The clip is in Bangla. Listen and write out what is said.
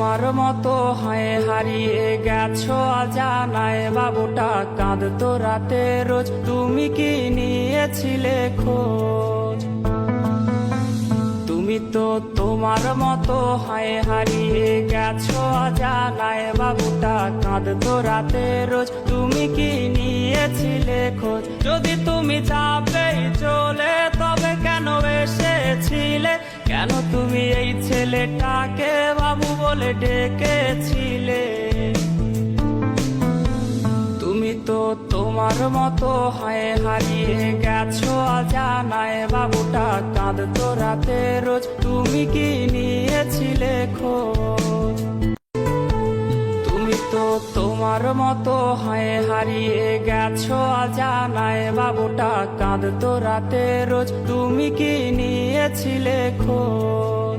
তোমার মতো হয় হারিয়ে গেছো অজানায়, বাবুটা কাঁদতো রাতে রোজ, তুমি কি নিয়েছিলে খোঁজ? তুমি তো তোমার মতো হয় হারিয়ে গেছো অজানায়, বাবুটা কাঁদতো রাতে রোজ, তুমি কি নিয়েছিলে খোঁজ? যদি তুমি যাবেই চলে তবে কেন এসেছিলে? কেন তুমি এই ছেলেটাকে বাবু বলে ডেকেছিলে? তুমি তো তোমার মতো হয় হারিয়ে গেছো অজানায়, বাবুটা কাঁদতো রাতে রোজ, তুমি কি নিয়েছিলে খোঁজ? তুমি তো তোমার মতো হয় হারিয়ে গেছো অজানায়, বাবুটা কাঁদতো রাতে রোজ, তুমি কি নিয়েছিলে খোঁজ?